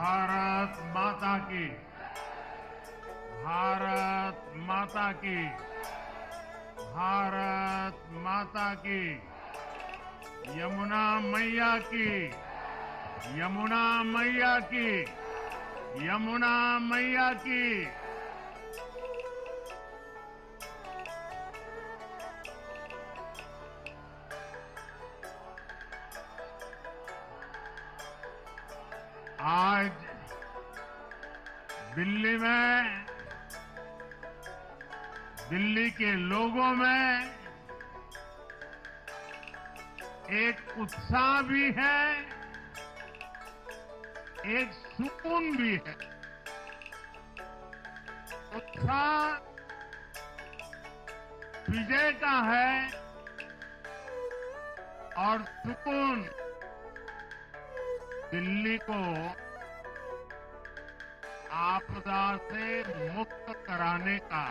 भारत माता की। भारत माता की। भारत माता की। यमुना मैया की। यमुना मैया की। यमुना मैया की। आज दिल्ली में, दिल्ली के लोगों में एक उत्साह भी है, एक सुकून भी है। उत्साह विजय का है और सुकून दिल्ली को आपदा से मुक्त कराने का।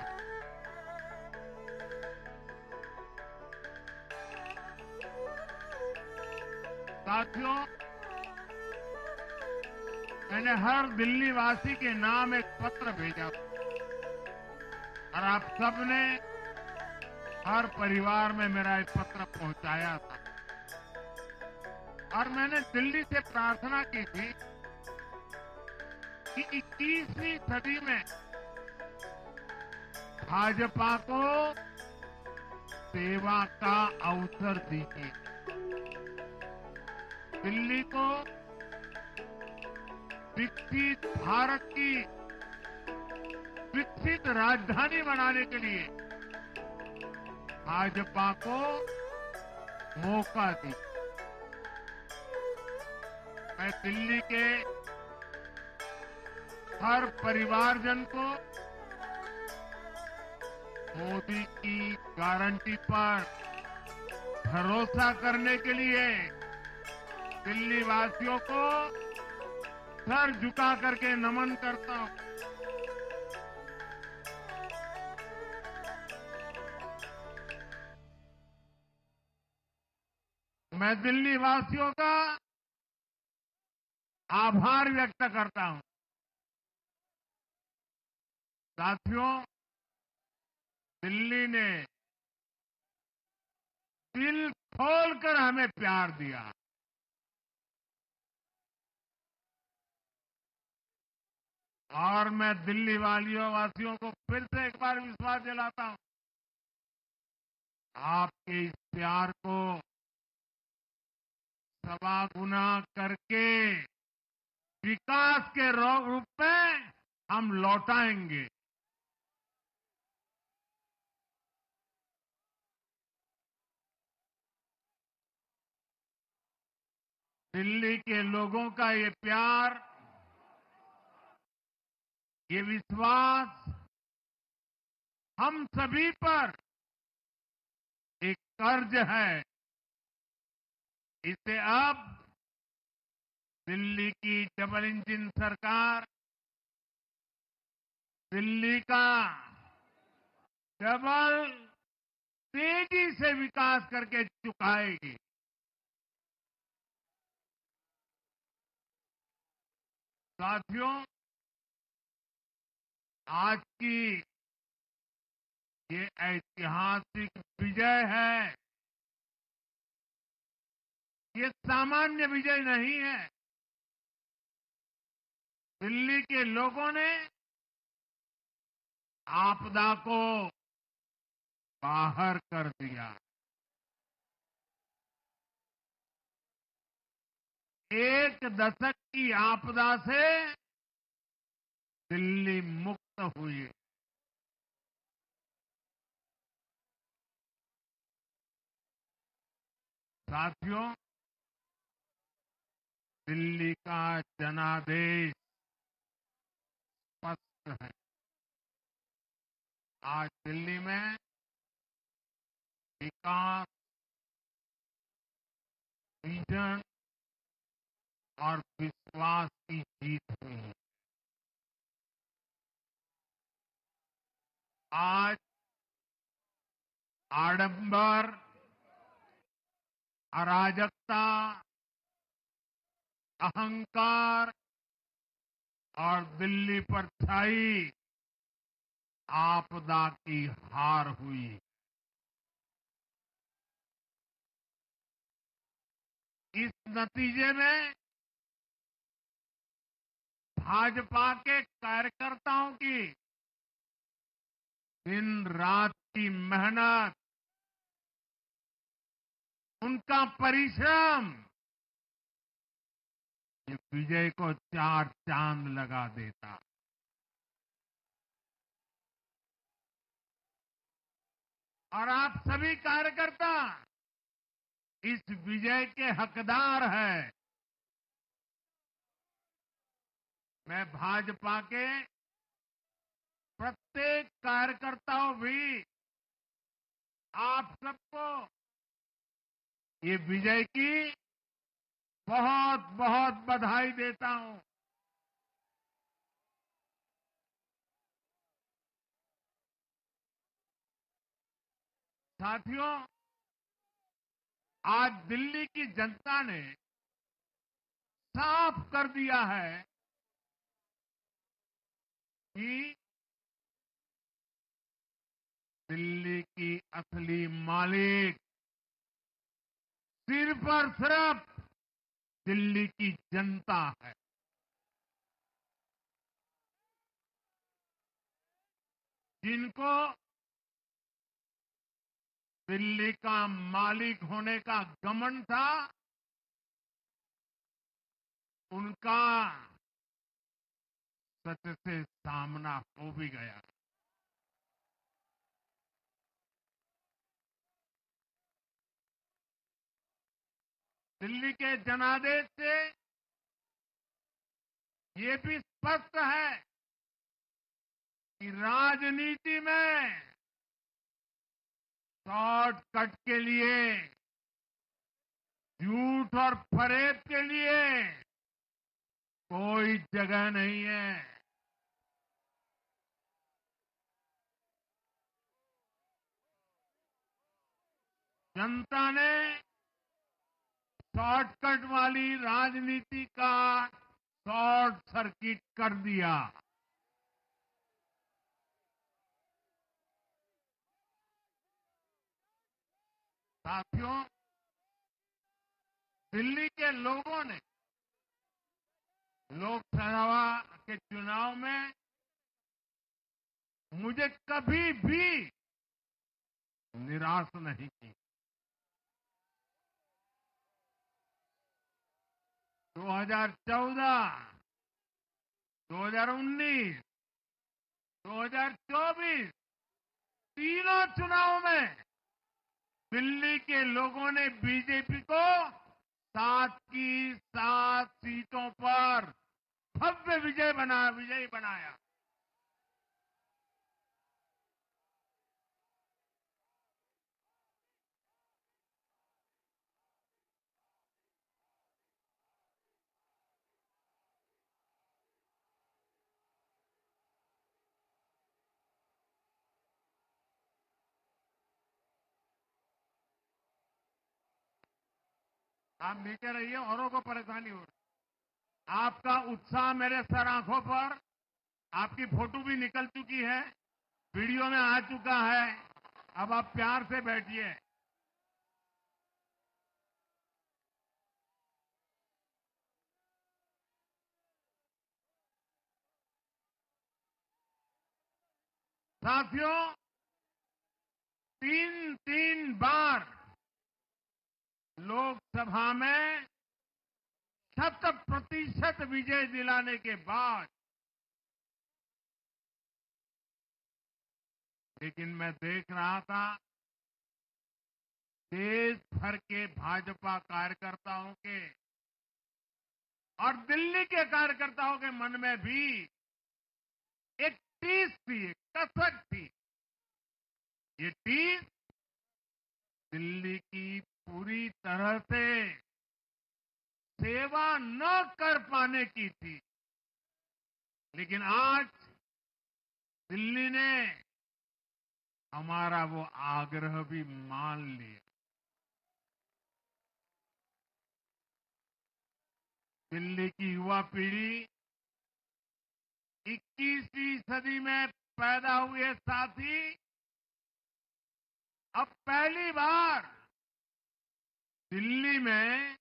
साथियों, मैंने हर दिल्ली वासी के नाम एक पत्र भेजा और आप सबने हर परिवार में मेरा एक पत्र पहुंचाया था और मैंने दिल्ली से प्रार्थना की थी कि 21वीं सदी में भाजपा को सेवा का अवसर दीजिए। दिल्ली को विकसित भारत की विकसित राजधानी बनाने के लिए भाजपा को मौका दी। मैं दिल्ली के हर परिवारजन को मोदी की गारंटी पर भरोसा करने के लिए दिल्ली वासियों को सर झुका करके नमन करता हूं। मैं दिल्ली वासियों का आभार व्यक्त करता हूं। साथियों, दिल्ली ने दिल खोलकर हमें प्यार दिया। और मैं दिल्ली वासियों को फिर से एक बार विश्वास दिलाता हूं, आपके इस प्यार को सवा गुना करके विकास के रूप में हम लौटाएंगे। दिल्ली के लोगों का ये प्यार, ये विश्वास हम सभी पर एक कर्ज है। इसे अब दिल्ली की डबल इंजन सरकार, दिल्ली का डबल तेजी से विकास करके चुकाएगी। साथियों, आज की ये ऐतिहासिक विजय है। ये सामान्य विजय नहीं है। दिल्ली के लोगों ने आपदा को बाहर कर दिया। एक दशक की आपदा से दिल्ली मुक्त हुई। साथियों, दिल्ली का जनादेश स्पष्ट है। आज दिल्ली में विकास, विजन और विश्वास की जीत हुई है। आज आडंबर, अराजकता, अहंकार और दिल्ली पर छाई आपदा की हार हुई। इस नतीजे में भाजपा के कार्यकर्ताओं की दिन रात की मेहनत, उनका परिश्रम ये विजय को चार चांद लगा देता। और आप सभी कार्यकर्ता इस विजय के हकदार हैं। मैं भाजपा के प्रत्येक कार्यकर्ताओं भी आप सबको ये विजय की बहुत बहुत बधाई देता हूं। साथियों, आज दिल्ली की जनता ने साफ कर दिया है कि दिल्ली की असली मालिक सिर्फ और सिर्फ दिल्ली की जनता है। जिनको दिल्ली का मालिक होने का घमंड था, उनका सच से सामना हो भी गया। दिल्ली के जनादेश से ये भी स्पष्ट है कि राजनीति में शॉर्टकट के लिए, झूठ और फरेब के लिए कोई जगह नहीं है। जनता ने शॉर्टकट वाली राजनीति का शॉर्ट सर्किट कर दिया। साथियों, दिल्ली के लोगों ने लोकसभा के चुनाव में मुझे कभी भी निराश नहीं की। 2014, 2019, 2024 तीनों चुनाव में दिल्ली के लोगों ने बीजेपी को 7 की 7 सीटों पर भव्य विजयी बनाया। आप नीचे रहिए, औरों को परेशानी हो रही। आपका उत्साह मेरे सर आंखों पर, आपकी फोटो भी निकल चुकी है, वीडियो में आ चुका है। अब आप प्यार से बैठिए। साथियों, 3 बार लोकसभा में 100% विजय दिलाने के बाद, लेकिन मैं देख रहा था देश भर के भाजपा कार्यकर्ताओं के और दिल्ली के कार्यकर्ताओं के मन में भी एक टीस थी, एक कसक थी। ये टीस दिल्ली की पूरी तरह से सेवा न कर पाने की थी। लेकिन आज दिल्ली ने हमारा वो आग्रह भी मान लिया। दिल्ली की युवा पीढ़ी 21वीं सदी में पैदा हुए साथी अब पहली बार दिल्ली में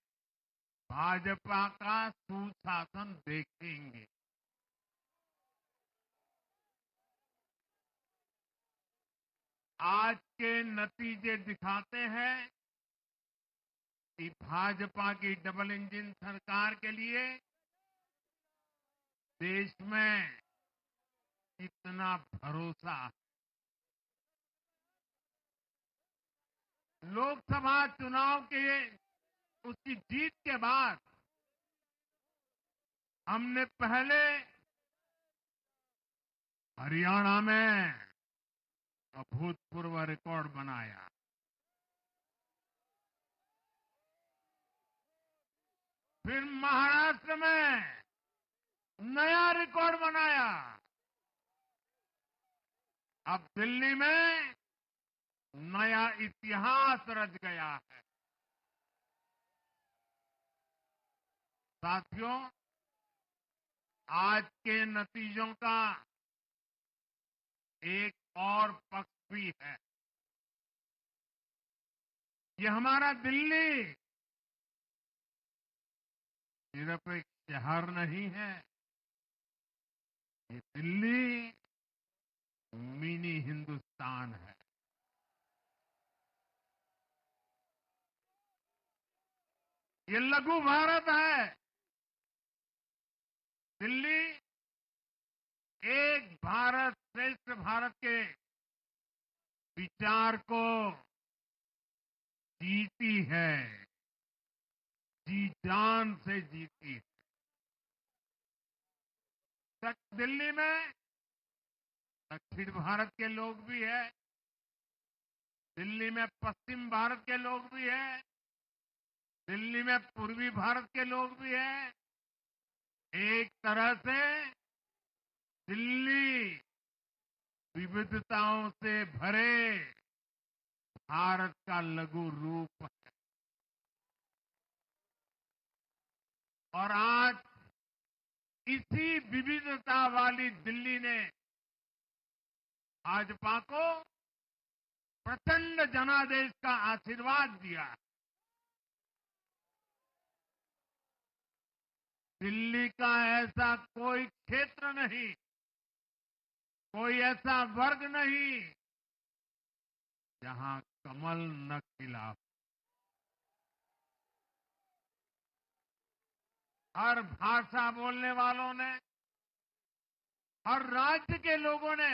भाजपा का सुशासन देखेंगे। आज के नतीजे दिखाते हैं कि भाजपा की डबल इंजन सरकार के लिए देश में कितना भरोसा है। लोकसभा चुनाव के उसकी जीत के बाद हमने पहले हरियाणा में अभूतपूर्व रिकॉर्ड बनाया, फिर महाराष्ट्र में नया रिकॉर्ड बनाया, अब दिल्ली में नया इतिहास रच गया है। साथियों, आज के नतीजों का एक और पक्ष भी है। ये हमारा दिल्ली सिर्फ एक शहर नहीं है, ये दिल्ली मिनी हिंदुस्तान है। ये लघु भारत है। दिल्ली एक भारत श्रेष्ठ भारत के विचार को जीती है, जी जान से जीती है। दिल्ली में दक्षिण भारत के लोग भी हैं, दिल्ली में पश्चिम भारत के लोग भी हैं, दिल्ली में पूर्वी भारत के लोग भी हैं। एक तरह से दिल्ली विविधताओं से भरे भारत का लघु रूप है। और आज इसी विविधता वाली दिल्ली ने भाजपा को प्रचंड जनादेश का आशीर्वाद दिया। दिल्ली का ऐसा कोई क्षेत्र नहीं, कोई ऐसा वर्ग नहीं जहां कमल न खिला हो। हर भाषा बोलने वालों ने, हर राज्य के लोगों ने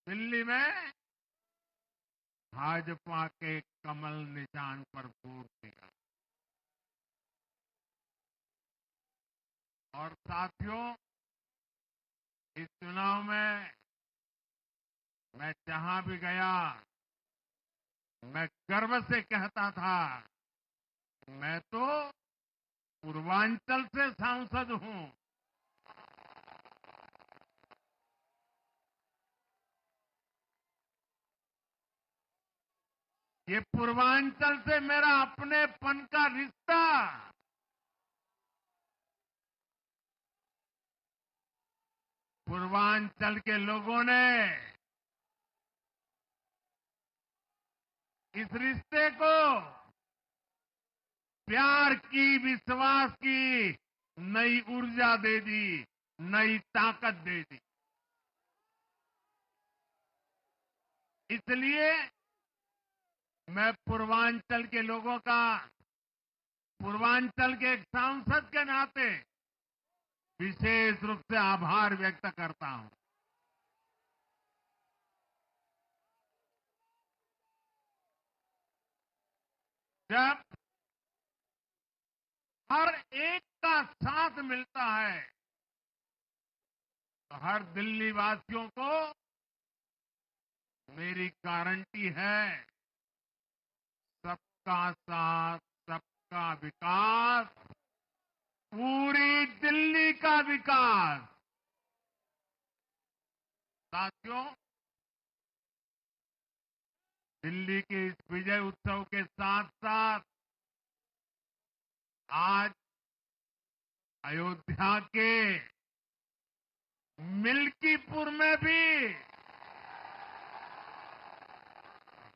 दिल्ली में भाजपा के कमल निशान पर वोट दिया। और साथियों, इस चुनाव में मैं जहां भी गया, मैं गर्व से कहता था, मैं तो पूर्वांचल से सांसद हूं। ये पूर्वांचल से मेरा अपनेपन का रिश्ता, पूर्वांचल के लोगों ने इस रिश्ते को प्यार की, विश्वास की नई ऊर्जा दे दी, नई ताकत दे दी। इसलिए मैं पूर्वांचल के लोगों का, पूर्वांचल के एक सांसद के नाते विशेष रूप से आभार व्यक्त करता हूं। जब हर एक का साथ मिलता है तो हर दिल्ली वासियों को मेरी गारंटी है, सबका साथ, सबका विकास, पूरी दिल्ली का विकास। साथियों, दिल्ली के इस विजय उत्सव के साथ साथ आज अयोध्या के मिल्कीपुर में भी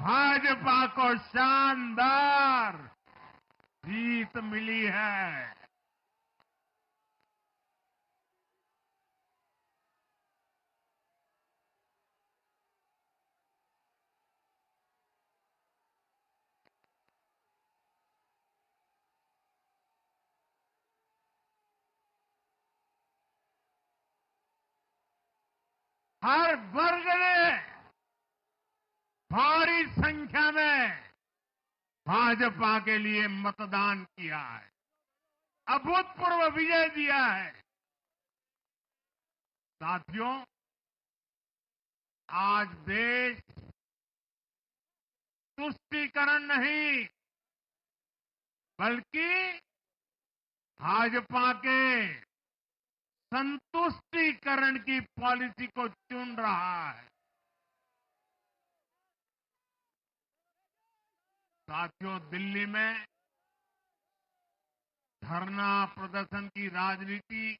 भाजपा को शानदार जीत मिली है। हर वर्ग ने भारी संख्या में भाजपा के लिए मतदान किया है, अभूतपूर्व विजय दिया है। साथियों, आज देश तुष्टीकरण नहीं बल्कि भाजपा के संतुष्टीकरण की पॉलिसी को चुन रहा है। साथियों, दिल्ली में धरना प्रदर्शन की राजनीति,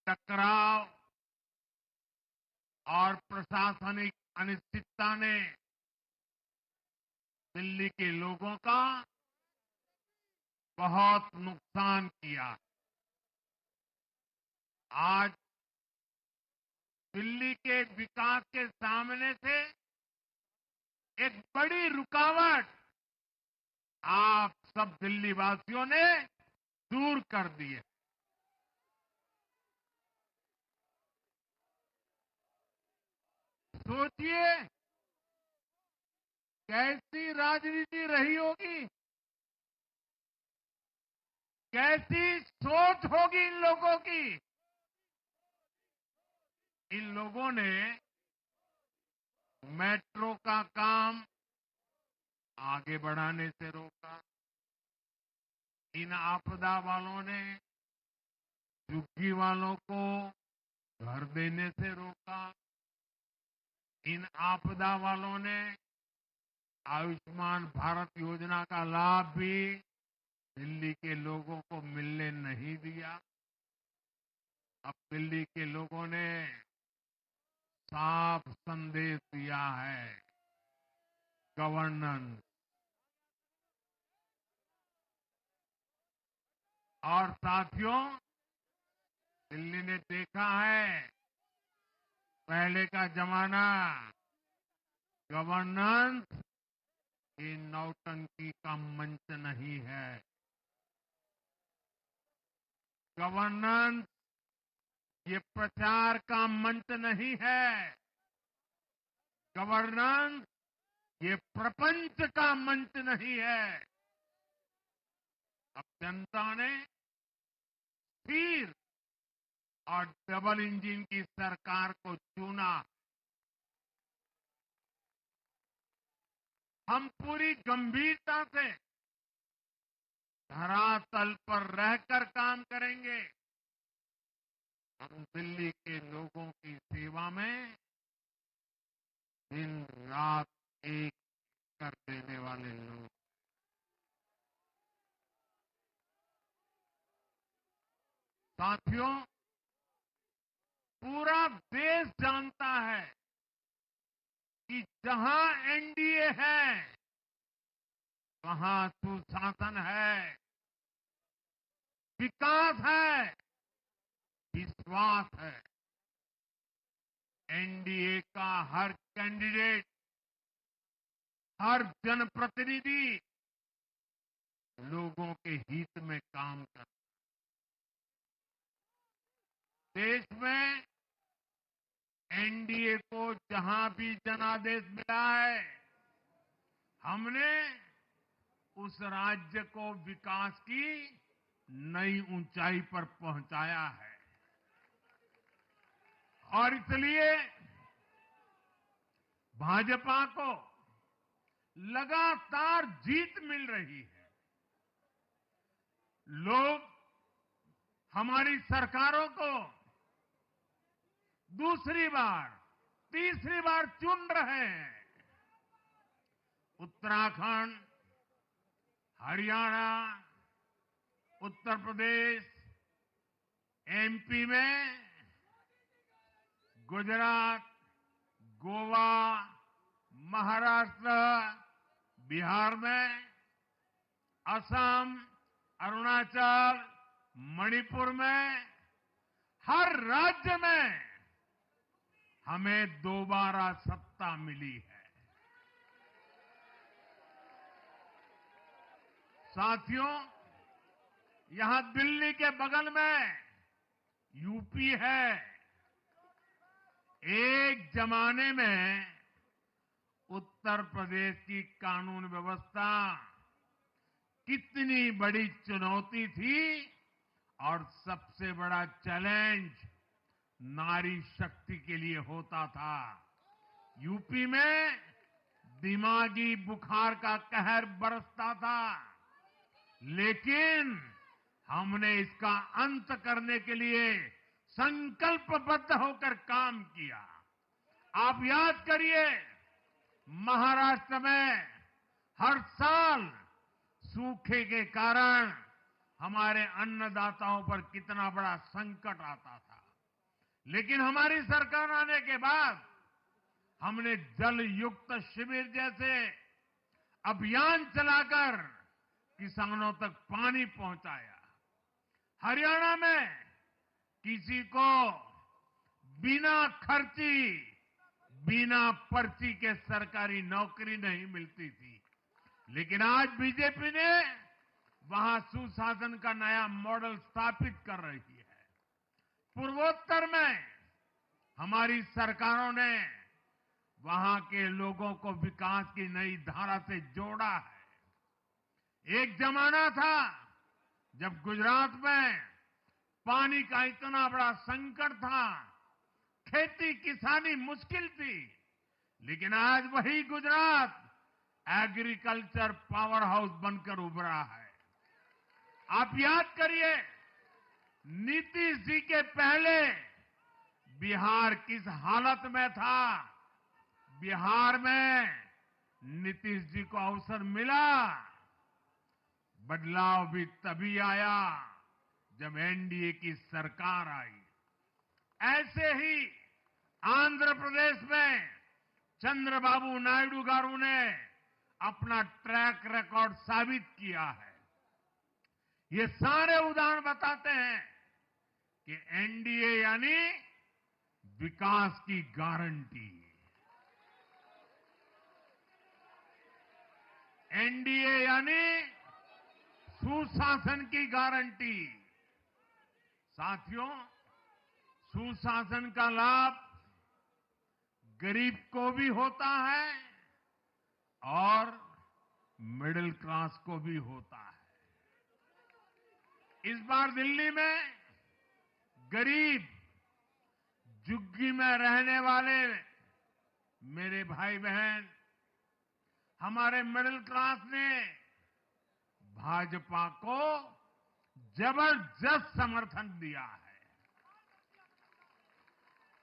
टकराव और प्रशासनिक अनिश्चितता ने दिल्ली के लोगों का बहुत नुकसान किया। आज दिल्ली के विकास के सामने से एक बड़ी रुकावट आप सब दिल्ली वासियों ने दूर कर दी है। सोचिए कैसी राजनीति रही होगी, कैसी सोच होगी इन लोगों की। इन लोगों ने मेट्रो का काम आगे बढ़ाने से रोका। इन आपदा वालों ने झुग्गी वालों को घर देने से रोका। इन आपदा वालों ने आयुष्मान भारत योजना का लाभ भी दिल्ली के लोगों को मिलने नहीं दिया। अब दिल्ली के लोगों ने साफ संदेश दिया है, गवर्नेंस। और साथियों, दिल्ली ने देखा है पहले का जमाना, गवर्नेंस ये नौटंकी का मंच नहीं है। गवर्नेंस ये प्रचार का मंच नहीं है। गवर्नेंस ये प्रपंच का मंच नहीं है। अब जनता ने स्थिर और डबल इंजन की सरकार को चुना। हम पूरी गंभीरता से धरातल पर रहकर काम करेंगे। हम दिल्ली के लोगों की सेवा में दिन रात एक कर देने वाले लोग। साथियों, पूरा देश जानता है कि जहां एनडीए है वहां सुशासन है, विकास है, विश्वास है। एनडीए का हर कैंडिडेट, हर जनप्रतिनिधि लोगों के हित में काम करता है। देश में एनडीए को जहां भी जनादेश मिला है, हमने उस राज्य को विकास की नई ऊंचाई पर पहुंचाया है। और इसलिए भाजपा को लगातार जीत मिल रही है। लोग हमारी सरकारों को दूसरी बार, तीसरी बार चुन रहे हैं। उत्तराखंड, हरियाणा, उत्तर प्रदेश, एमपी में गुजरात, गोवा, महाराष्ट्र, बिहार में, असम, अरुणाचल, मणिपुर में, हर राज्य में हमें दोबारा सत्ता मिली है। साथियों, यहां दिल्ली के बगल में यूपी है। एक जमाने में उत्तर प्रदेश की कानून व्यवस्था कितनी बड़ी चुनौती थी और सबसे बड़ा चैलेंज नारी शक्ति के लिए होता था। यूपी में दिमागी बुखार का कहर बरसता था, लेकिन हमने इसका अंत करने के लिए संकल्पबद्ध होकर काम किया। आप याद करिए, महाराष्ट्र में हर साल सूखे के कारण हमारे अन्नदाताओं पर कितना बड़ा संकट आता था, लेकिन हमारी सरकार आने के बाद हमने जल युक्त शिविर जैसे अभियान चलाकर किसानों तक पानी पहुंचाया। हरियाणा में किसी को बिना खर्ची, बिना पर्ची के सरकारी नौकरी नहीं मिलती थी, लेकिन आज बीजेपी ने वहां सुशासन का नया मॉडल स्थापित कर रही है। पूर्वोत्तर में हमारी सरकारों ने वहां के लोगों को विकास की नई धारा से जोड़ा है। एक जमाना था जब गुजरात में पानी का इतना बड़ा संकट था, खेती किसानी मुश्किल थी, लेकिन आज वही गुजरात एग्रीकल्चर पावर हाउस बनकर उभरा है। आप याद करिए, नीतीश जी के पहले बिहार किस हालत में था। बिहार में नीतीश जी को अवसर मिला। बदलाव भी तभी आया जब एनडीए की सरकार आई। ऐसे ही आंध्र प्रदेश में चंद्रबाबू नायडू गारू ने अपना ट्रैक रिकॉर्ड साबित किया है। ये सारे उदाहरण बताते हैं कि एनडीए यानी विकास की गारंटी। एनडीए यानी सुशासन की गारंटी। साथियों, सुशासन का लाभ गरीब को भी होता है और मिडिल क्लास को भी होता है। इस बार दिल्ली में गरीब, झुग्गी में रहने वाले मेरे भाई बहन, हमारे मिडिल क्लास ने भाजपा को जबरदस्त समर्थन दिया है।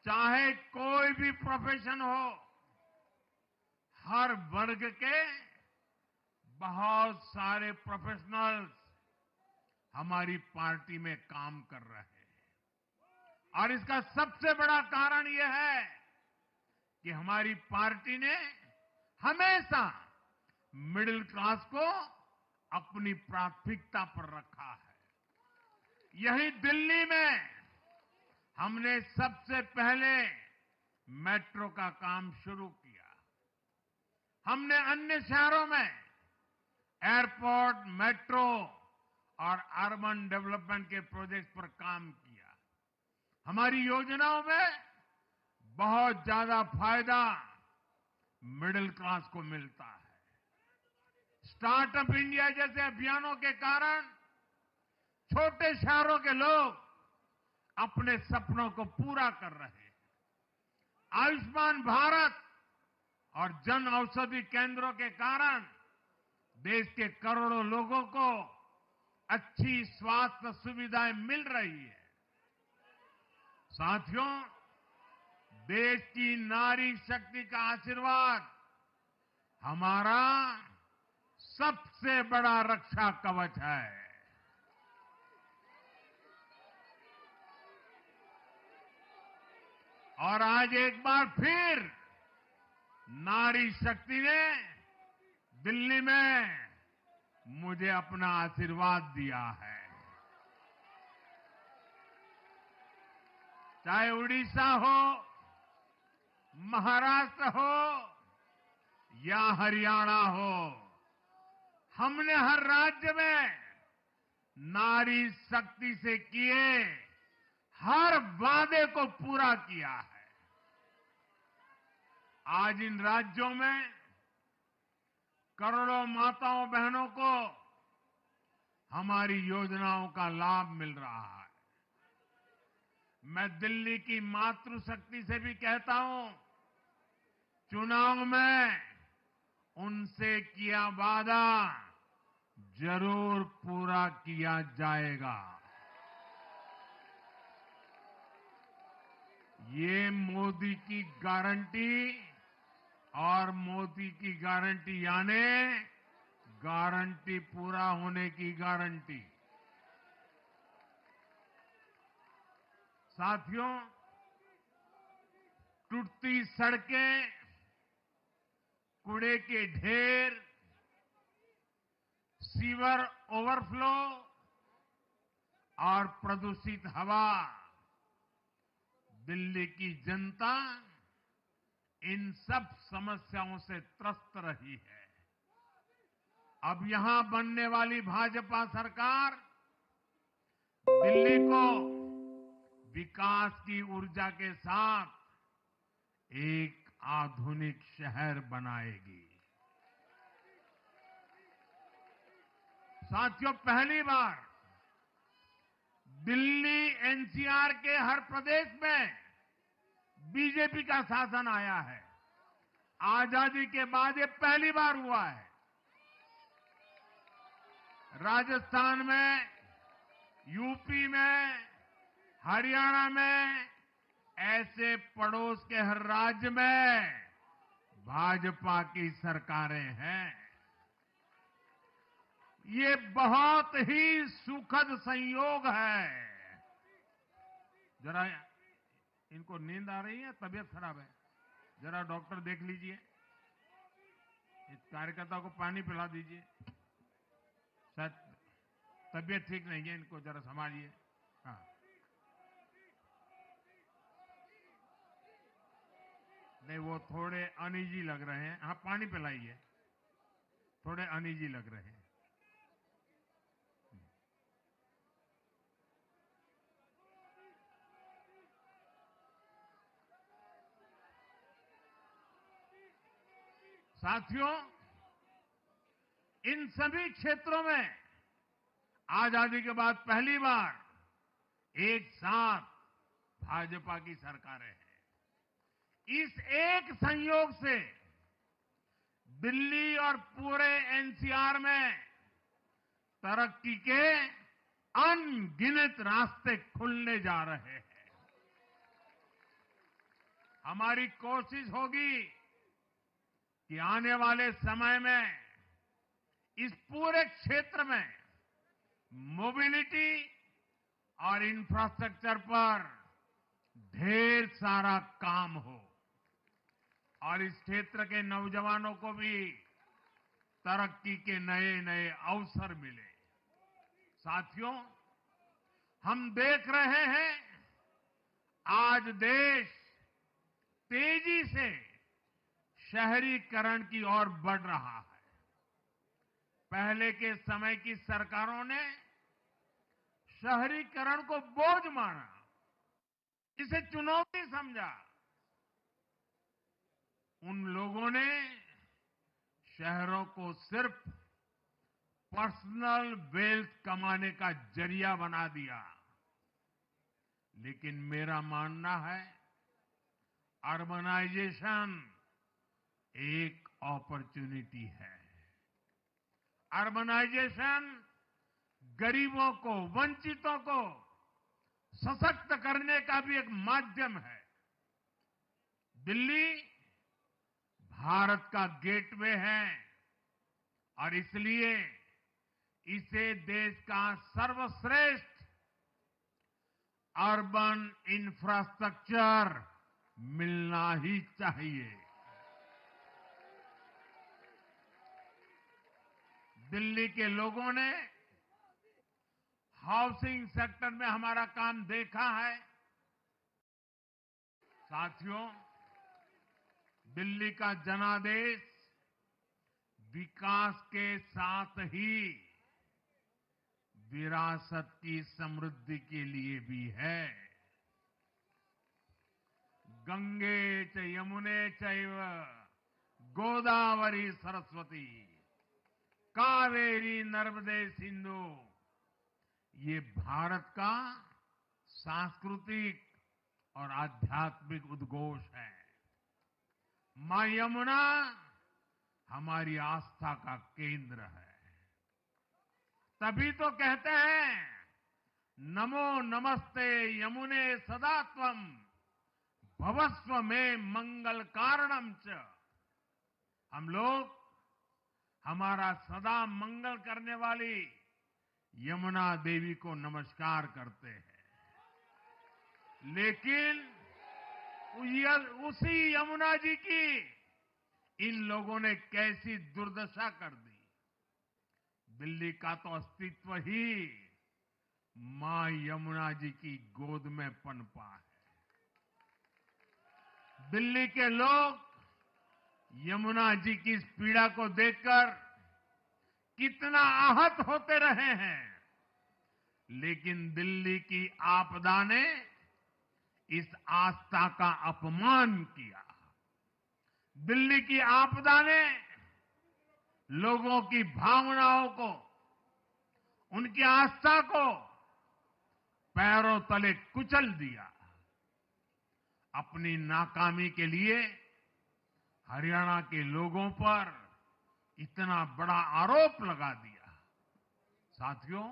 चाहे कोई भी प्रोफेशन हो, हर वर्ग के बहुत सारे प्रोफेशनल्स हमारी पार्टी में काम कर रहे हैं। और इसका सबसे बड़ा कारण यह है कि हमारी पार्टी ने हमेशा मिडिल क्लास को अपनी प्राथमिकता पर रखा है। यही दिल्ली में हमने सबसे पहले मेट्रो का काम शुरू किया। हमने अन्य शहरों में एयरपोर्ट, मेट्रो और अर्बन डेवलपमेंट के प्रोजेक्ट पर काम किया। हमारी योजनाओं में बहुत ज्यादा फायदा मिडिल क्लास को मिलता है। स्टार्टअप इंडिया जैसे अभियानों के कारण छोटे शहरों के लोग अपने सपनों को पूरा कर रहे हैं। आयुष्मान भारत और जन औषधि केंद्रों के कारण देश के करोड़ों लोगों को अच्छी स्वास्थ्य सुविधाएं मिल रही है। साथियों, देश की नारी शक्ति का आशीर्वाद हमारा सबसे बड़ा रक्षा कवच है। और आज एक बार फिर नारी शक्ति ने दिल्ली में मुझे अपना आशीर्वाद दिया है। चाहे उड़ीसा हो, महाराष्ट्र हो या हरियाणा हो, हमने हर राज्य में नारी शक्ति से किए हर वादे को पूरा किया है। आज इन राज्यों में करोड़ों माताओं बहनों को हमारी योजनाओं का लाभ मिल रहा है। मैं दिल्ली की मातृशक्ति से भी कहता हूं, चुनाव में उनसे किया वादा जरूर पूरा किया जाएगा। ये मोदी की गारंटी और मोदी की गारंटी यानी गारंटी पूरा होने की गारंटी। साथियों, टूटती सड़कें, कूड़े के ढेर, सीवर ओवरफ्लो और प्रदूषित हवा, दिल्ली की जनता इन सब समस्याओं से त्रस्त रही है। अब यहां बनने वाली भाजपा सरकार दिल्ली को विकास की ऊर्जा के साथ एक आधुनिक शहर बनाएगी। साथियों, पहली बार दिल्ली एनसीआर के हर प्रदेश में बीजेपी का शासन आया है। आजादी के बाद ये पहली बार हुआ है। राजस्थान में, यूपी में, हरियाणा में, ऐसे पड़ोस के हर राज्य में भाजपा की सरकारें हैं। ये बहुत ही सुखद संयोग है। जरा इनको नींद आ रही है, तबीयत खराब है, जरा डॉक्टर देख लीजिए। इस कार्यकर्ता को पानी पिला दीजिए, शायद तबीयत ठीक नहीं है, इनको जरा संभालिए। हाँ, नहीं वो थोड़े अनईजी लग रहे हैं। हाँ, पानी पिलाइए, थोड़े अनईजी लग रहे हैं। साथियों, इन सभी क्षेत्रों में आजादी के बाद पहली बार एक साथ भाजपा की सरकारें हैं। इस एक संयोग से दिल्ली और पूरे एनसीआर में तरक्की के अनगिनत रास्ते खुलने जा रहे हैं। हमारी कोशिश होगी कि आने वाले समय में इस पूरे क्षेत्र में मोबिलिटी और इंफ्रास्ट्रक्चर पर ढेर सारा काम हो और इस क्षेत्र के नौजवानों को भी तरक्की के नए नए अवसर मिले। साथियों, हम देख रहे हैं आज देश तेजी से शहरीकरण की ओर बढ़ रहा है। पहले के समय की सरकारों ने शहरीकरण को बोझ माना, इसे चुनौती समझा। उन लोगों ने शहरों को सिर्फ पर्सनल वेल्थ कमाने का जरिया बना दिया। लेकिन मेरा मानना है, अर्बनाइजेशन एक अपॉर्चुनिटी है। अर्बनाइजेशन गरीबों को, वंचितों को सशक्त करने का भी एक माध्यम है। दिल्ली भारत का गेटवे है और इसलिए इसे देश का सर्वश्रेष्ठ अर्बन इंफ्रास्ट्रक्चर मिलना ही चाहिए। दिल्ली के लोगों ने हाउसिंग सेक्टर में हमारा काम देखा है। साथियों, दिल्ली का जनादेश विकास के साथ ही विरासत की समृद्धि के लिए भी है। गंगे च यमुने चैव गोदावरी सरस्वती कावेरी नर्मदे सिंधु, ये भारत का सांस्कृतिक और आध्यात्मिक उद्घोष है। मां यमुना हमारी आस्था का केंद्र है। तभी तो कहते हैं नमो नमस्ते यमुने सदा त्वम भवस्व में मंगल कारणम च। हम लोग हमारा सदा मंगल करने वाली यमुना देवी को नमस्कार करते हैं। लेकिन उसी यमुना जी की इन लोगों ने कैसी दुर्दशा कर दी। दिल्ली का तो अस्तित्व ही मां यमुना जी की गोद में पनपा है। दिल्ली के लोग यमुना जी की इस पीड़ा को देखकर कितना आहत होते रहे हैं, लेकिन दिल्ली की आपदा ने इस आस्था का अपमान किया। दिल्ली की आपदा ने लोगों की भावनाओं को, उनकी आस्था को पैरों तले कुचल दिया। अपनी नाकामी के लिए हरियाणा के लोगों पर इतना बड़ा आरोप लगा दिया। साथियों,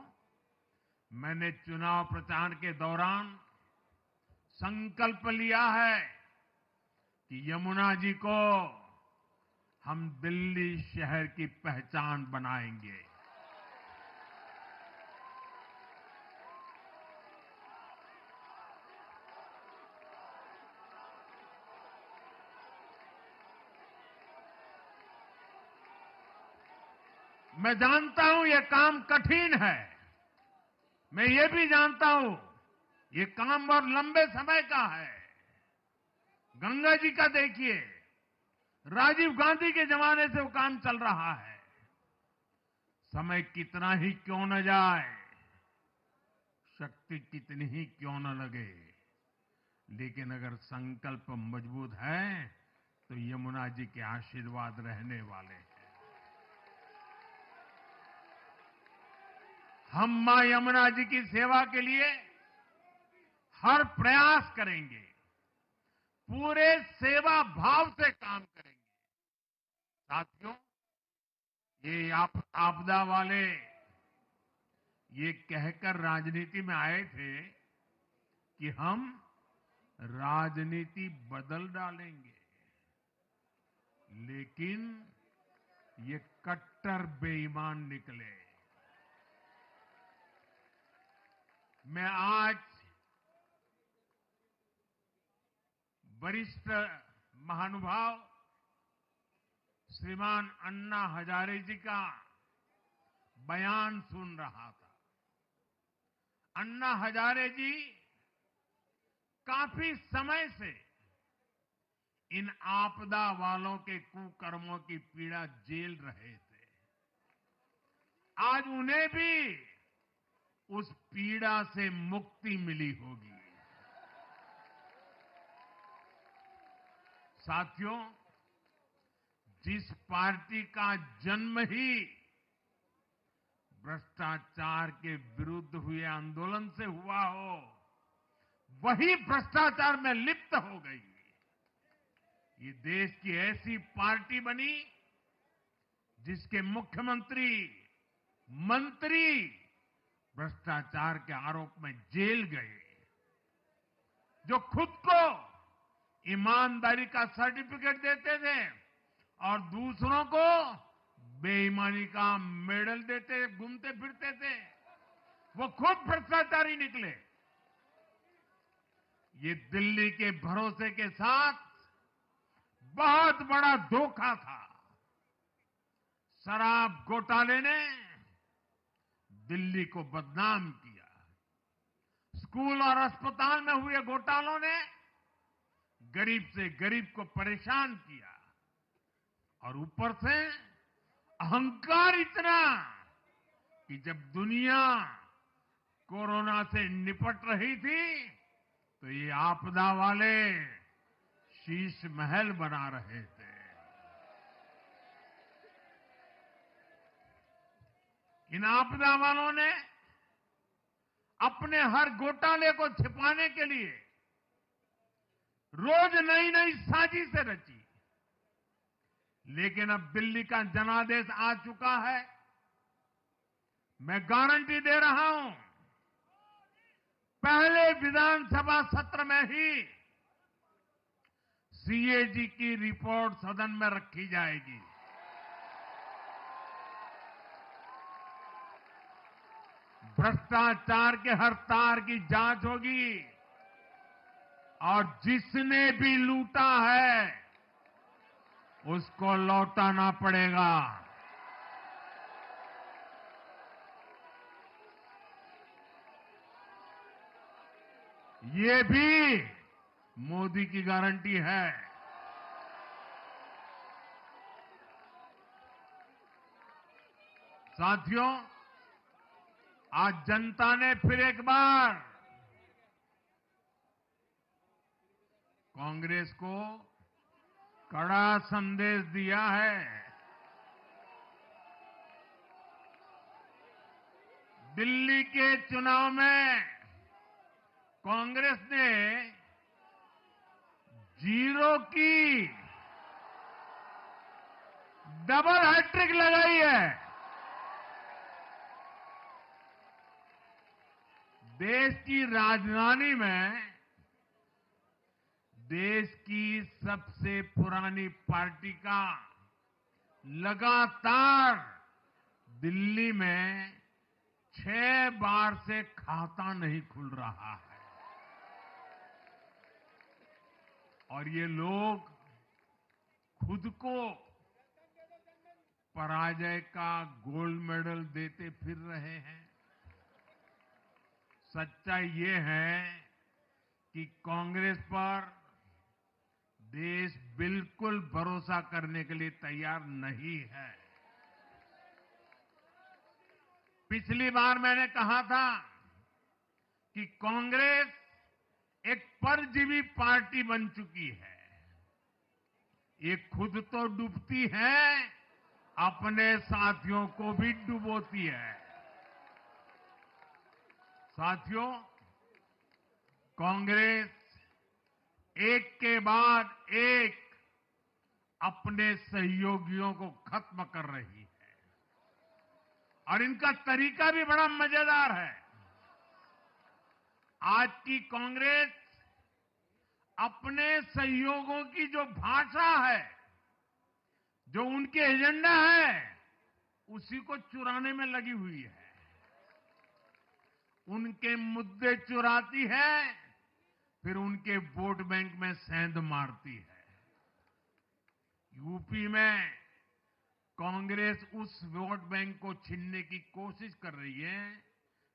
मैंने चुनाव प्रचार के दौरान संकल्प लिया है कि यमुना जी को हम दिल्ली शहर की पहचान बनाएंगे। मैं जानता हूं ये काम कठिन है। मैं ये भी जानता हूं ये काम बहुत लंबे समय का है। गंगा जी का देखिए, राजीव गांधी के जमाने से वो काम चल रहा है। समय कितना ही क्यों न जाए, शक्ति कितनी ही क्यों न लगे, लेकिन अगर संकल्प मजबूत है तो यमुना जी के आशीर्वाद रहने वाले हैं। हम मां यमुना जी की सेवा के लिए हर प्रयास करेंगे, पूरे सेवा भाव से काम करेंगे। साथियों, ये आपदा वाले ये कहकर राजनीति में आए थे कि हम राजनीति बदल डालेंगे, लेकिन ये कट्टर बेईमान निकले। मैं आज वरिष्ठ महानुभाव श्रीमान अन्ना हजारे जी का बयान सुन रहा था। अन्ना हजारे जी काफी समय से इन आपदा वालों के कुकर्मों की पीड़ा झेल रहे थे। आज उन्हें भी उस पीड़ा से मुक्ति मिली होगी। साथियों, जिस पार्टी का जन्म ही भ्रष्टाचार के विरुद्ध हुए आंदोलन से हुआ हो, वही भ्रष्टाचार में लिप्त हो गई। ये देश की ऐसी पार्टी बनी जिसके मुख्यमंत्री, मंत्री भ्रष्टाचार के आरोप में जेल गए, जो खुद को ईमानदारी का सर्टिफिकेट देते थे और दूसरों को बेईमानी का मेडल देते घूमते फिरते थे, वो खुद भ्रष्टाचारी निकले। ये दिल्ली के भरोसे के साथ बहुत बड़ा धोखा था। शराब घोटाले ने दिल्ली को बदनाम किया। स्कूल और अस्पताल में हुए घोटालों ने गरीब से गरीब को परेशान किया। और ऊपर से अहंकार इतना कि जब दुनिया कोरोना से निपट रही थी तो ये आपदा वाले शीश महल बना रहे थे। इन आपदा वालों ने अपने हर घोटाले को छिपाने के लिए रोज नई नई साजिशें रची। लेकिन अब दिल्ली का जनादेश आ चुका है। मैं गारंटी दे रहा हूं, पहले विधानसभा सत्र में ही सीएजी की रिपोर्ट सदन में रखी जाएगी। भ्रष्टाचार के हर तार की जांच होगी और जिसने भी लूटा है उसको लौटाना पड़ेगा। ये भी मोदी की गारंटी है। साथियों, आज जनता ने फिर एक बार कांग्रेस को कड़ा संदेश दिया है। दिल्ली के चुनाव में कांग्रेस ने जीरो की डबल हैट्रिक लगाई है। देश की राजधानी में देश की सबसे पुरानी पार्टी का लगातार दिल्ली में 6 बार से खाता नहीं खुल रहा है। और ये लोग खुद को पराजय का गोल्ड मेडल देते फिर रहे हैं। सच्चाई ये है कि कांग्रेस पर देश बिल्कुल भरोसा करने के लिए तैयार नहीं है। पिछली बार मैंने कहा था कि कांग्रेस एक परजीवी पार्टी बन चुकी है। ये खुद तो डूबती है, अपने साथियों को भी डुबोती है। साथियों, कांग्रेस एक के बाद एक अपने सहयोगियों को खत्म कर रही है और इनका तरीका भी बड़ा मजेदार है। आज की कांग्रेस अपने सहयोगों की जो भाषा है, जो उनके एजेंडा है, उसी को चुराने में लगी हुई है। उनके मुद्दे चुराती है, फिर उनके वोट बैंक में सेंध मारती है। यूपी में कांग्रेस उस वोट बैंक को छीनने की कोशिश कर रही है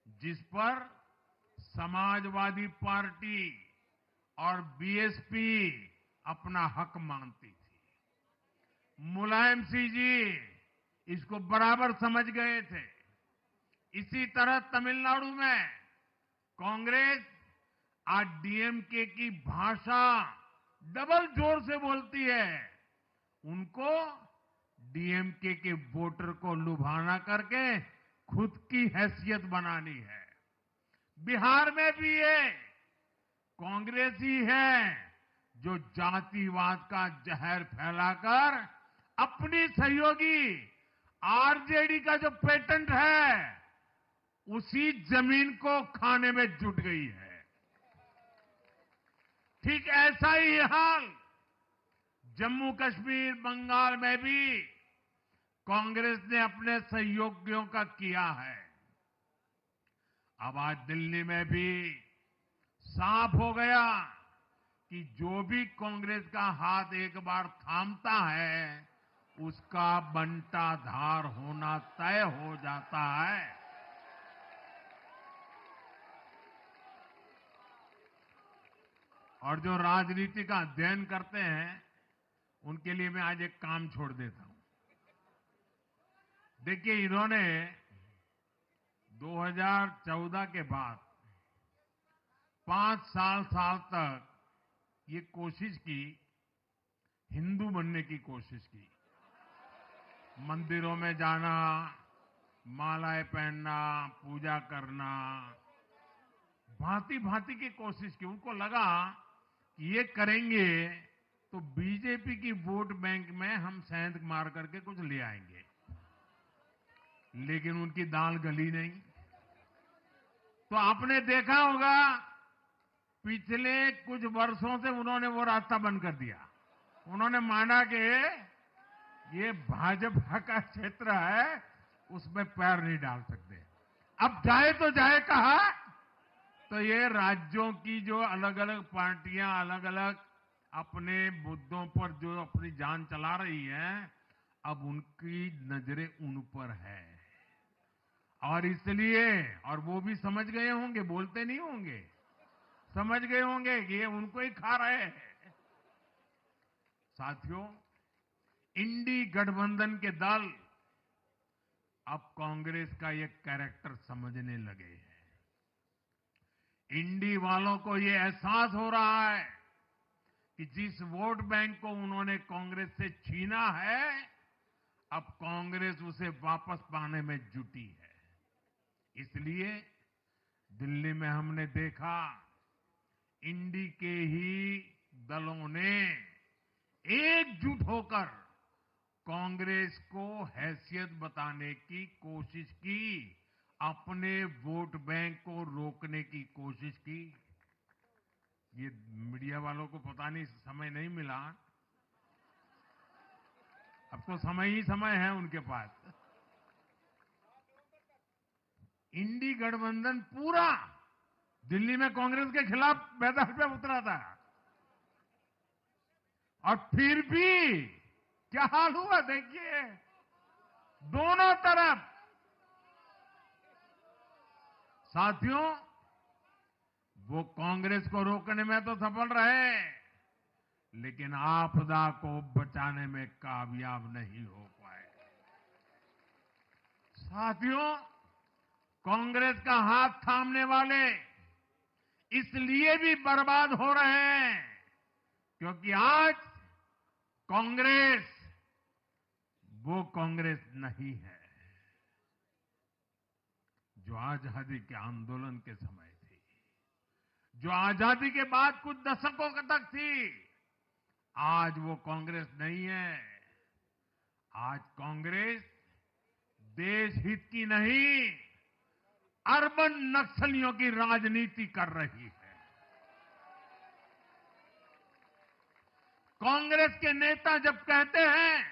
जिस पर समाजवादी पार्टी और बीएसपी अपना हक मानती थी। मुलायम सिंह जी इसको बराबर समझ गए थे। इसी तरह तमिलनाडु में कांग्रेस आज डीएमके की भाषा डबल जोर से बोलती है। उनको डीएमके के वोटर को लुभाना करके खुद की हैसियत बनानी है। बिहार में भी ये कांग्रेस ही है जो जातिवाद का जहर फैलाकर अपनी सहयोगी आरजेडी का जो पेटेंट है उसी जमीन को खाने में जुट गई है। ठीक ऐसा ही हाल जम्मू कश्मीर, बंगाल में भी कांग्रेस ने अपने सहयोगियों का किया है। अब आज दिल्ली में भी साफ हो गया कि जो भी कांग्रेस का हाथ एक बार थामता है उसका बंटाधार होना तय हो जाता है। और जो राजनीति का अध्ययन करते हैं उनके लिए मैं आज एक काम छोड़ देता हूं। देखिए, इन्होंने 2014 के बाद 5 साल तक ये कोशिश की, हिंदू बनने की कोशिश की। मंदिरों में जाना, मालाएं पहनना, पूजा करना, भांति भांति की कोशिश की। उनको लगा कि ये करेंगे तो बीजेपी की वोट बैंक में हम सेंध मार करके कुछ ले आएंगे, लेकिन उनकी दाल गली नहीं। तो आपने देखा होगा पिछले कुछ वर्षों से उन्होंने वो रास्ता बंद कर दिया। उन्होंने माना कि ये भाजपा का क्षेत्र है, उसमें पैर नहीं डाल सकते। अब जाए तो जाए कहा, तो ये राज्यों की जो अलग अलग पार्टियां अलग अलग अपने मुद्दों पर जो अपनी जान चला रही हैं, अब उनकी नजरें उन पर है। और इसलिए, और वो भी समझ गए होंगे, बोलते नहीं होंगे, समझ गए होंगे कि ये उनको ही खा रहे हैं। साथियों, इंडी गठबंधन के दल अब कांग्रेस का ये कैरेक्टर समझने लगे हैं। इंडी वालों को ये एहसास हो रहा है कि जिस वोट बैंक को उन्होंने कांग्रेस से छीना है, अब कांग्रेस उसे वापस पाने में जुटी है। इसलिए दिल्ली में हमने देखा, इंडी के ही दलों ने एकजुट होकर कांग्रेस को हैसियत बताने की कोशिश की, अपने वोट बैंक को रोकने की कोशिश की। ये मीडिया वालों को पता नहीं समय नहीं मिला, अब तो समय ही समय है उनके पास। इंडी गठबंधन पूरा दिल्ली में कांग्रेस के खिलाफ मैदान पे उतरा था, और फिर भी क्या हाल हुआ देखिए, दोनों तरफ। साथियों, वो कांग्रेस को रोकने में तो सफल रहे, लेकिन आपदा को बचाने में कामयाब नहीं हो पाए। साथियों, कांग्रेस का हाथ थामने वाले इसलिए भी बर्बाद हो रहे हैं क्योंकि आज कांग्रेस वो कांग्रेस नहीं है जो आजादी के आंदोलन के समय थी, जो आजादी के बाद कुछ दशकों तक थी। आज वो कांग्रेस नहीं है। आज कांग्रेस देश हित की नहीं, अर्बन नक्सलियों की राजनीति कर रही है। कांग्रेस के नेता जब कहते हैं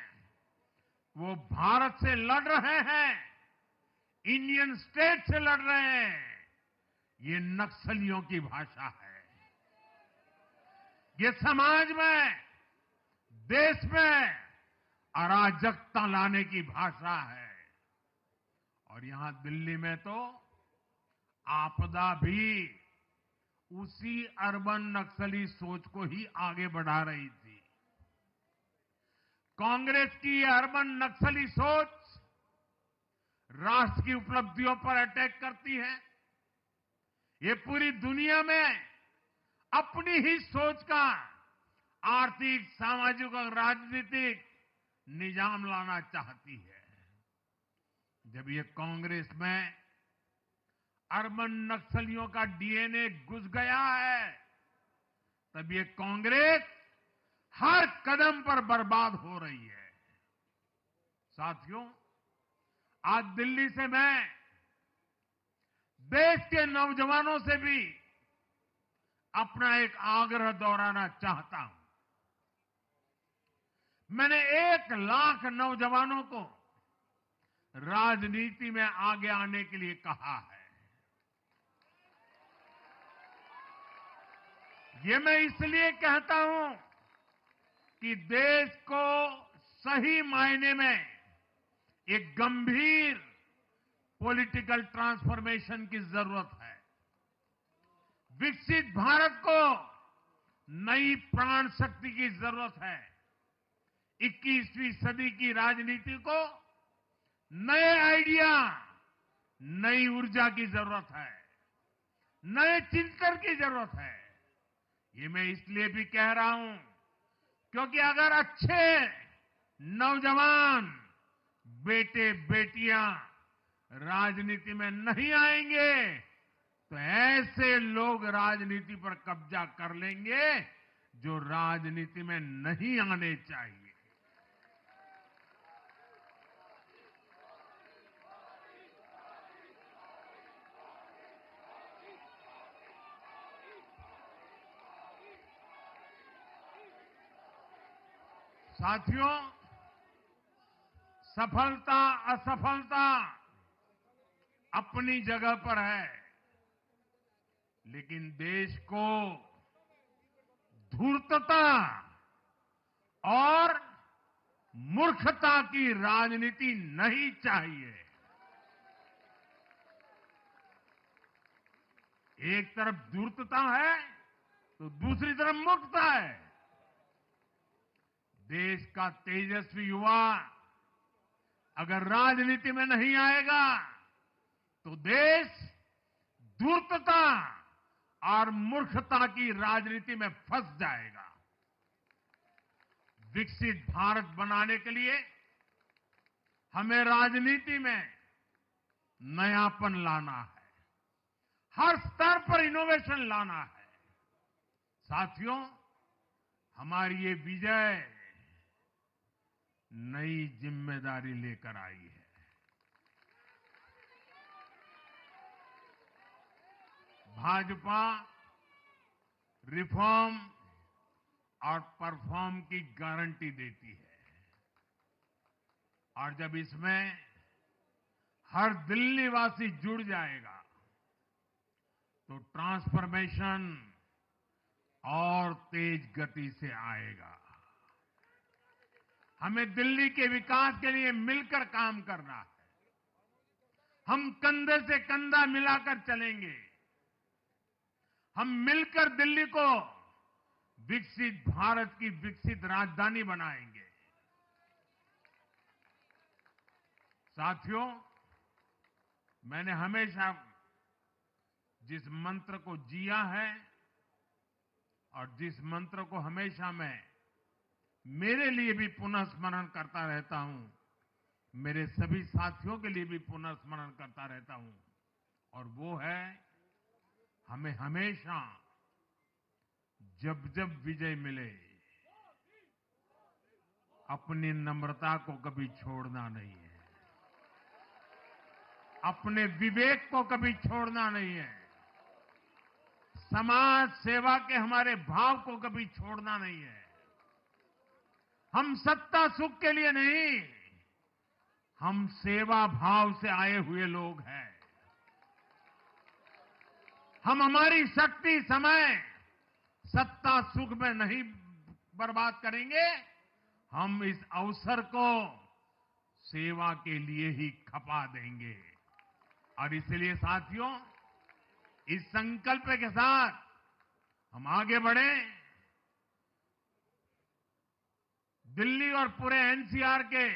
वो भारत से लड़ रहे हैं, इंडियन स्टेट से लड़ रहे हैं, ये नक्सलियों की भाषा है। ये समाज में, देश में अराजकता लाने की भाषा है। और यहां दिल्ली में तो आपदा भी उसी अर्बन नक्सली सोच को ही आगे बढ़ा रही थी। कांग्रेस की अर्बन नक्सली सोच राष्ट्र की उपलब्धियों पर अटैक करती है। ये पूरी दुनिया में अपनी ही सोच का आर्थिक, सामाजिक और राजनीतिक निजाम लाना चाहती है। जब ये कांग्रेस में अर्बन नक्सलियों का डीएनए घुस गया है, तब ये कांग्रेस हर कदम पर बर्बाद हो रही है। साथियों, आज दिल्ली से मैं देश के नौजवानों से भी अपना एक आग्रह दोहराना चाहता हूं। मैंने 1 लाख नौजवानों को राजनीति में आगे आने के लिए कहा है। ये मैं इसलिए कहता हूं कि देश को सही मायने में एक गंभीर पॉलिटिकल ट्रांसफॉर्मेशन की जरूरत है। विकसित भारत को नई प्राण शक्ति की जरूरत है। 21वीं सदी की राजनीति को नए आइडिया, नई ऊर्जा की जरूरत है, नए चिंतन की जरूरत है। ये मैं इसलिए भी कह रहा हूं क्योंकि अगर अच्छे नौजवान बेटे बेटियां राजनीति में नहीं आएंगे तो ऐसे लोग राजनीति पर कब्जा कर लेंगे जो राजनीति में नहीं आने चाहिए। साथियों, सफलता असफलता अपनी जगह पर है, लेकिन देश को धूर्तता और मूर्खता की राजनीति नहीं चाहिए। एक तरफ धूर्तता है तो दूसरी तरफ मूर्खता है। देश का तेजस्वी युवा अगर राजनीति में नहीं आएगा तो देश धूर्तता और मूर्खता की राजनीति में फंस जाएगा। विकसित भारत बनाने के लिए हमें राजनीति में नयापन लाना है, हर स्तर पर इनोवेशन लाना है। साथियों, हमारी ये विजय नई जिम्मेदारी लेकर आई है। भाजपा रिफॉर्म और परफॉर्म की गारंटी देती है और जब इसमें हर दिल्ली वासी जुड़ जाएगा तो ट्रांसफॉर्मेशन और तेज गति से आएगा। हमें दिल्ली के विकास के लिए मिलकर काम करना है। हम कंधे से कंधा मिलाकर चलेंगे। हम मिलकर दिल्ली को विकसित भारत की विकसित राजधानी बनाएंगे। साथियों, मैंने हमेशा जिस मंत्र को जिया है और जिस मंत्र को हमेशा मैं मेरे लिए भी पुनः स्मरण करता रहता हूं, मेरे सभी साथियों के लिए भी पुनः स्मरण करता रहता हूं, और वो है हमें हमेशा जब जब विजय मिले अपनी नम्रता को कभी छोड़ना नहीं है, अपने विवेक को कभी छोड़ना नहीं है, समाज सेवा के हमारे भाव को कभी छोड़ना नहीं है। हम सत्ता सुख के लिए नहीं, हम सेवा भाव से आए हुए लोग हैं। हम हमारी शक्ति समय सत्ता सुख में नहीं बर्बाद करेंगे, हम इस अवसर को सेवा के लिए ही खपा देंगे। और इसलिए साथियों, इस संकल्प के साथ हम आगे बढ़ें। दिल्ली और पूरे एनसीआर के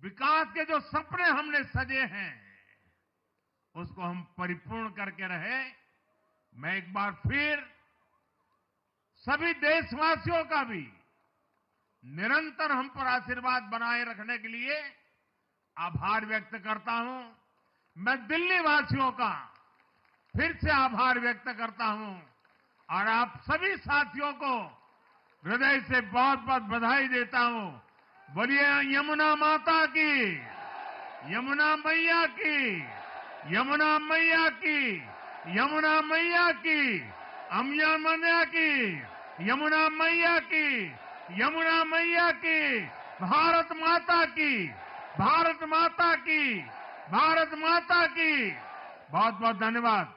विकास के जो सपने हमने सजे हैं उसको हम परिपूर्ण करके रहे। मैं एक बार फिर सभी देशवासियों का भी निरंतर हम पर आशीर्वाद बनाए रखने के लिए आभार व्यक्त करता हूं। मैं दिल्ली वासियों का फिर से आभार व्यक्त करता हूं और आप सभी साथियों को हृदय से बहुत बहुत बधाई देता हूं। बोलिए यमुना माता की, यमुना मैया की, यमुना मैया की, यमुना मैया की, अम्या मैया की, यमुना मैया की, यमुना मैया की, भारत माता की, भारत माता की, भारत माता की। बहुत बहुत धन्यवाद।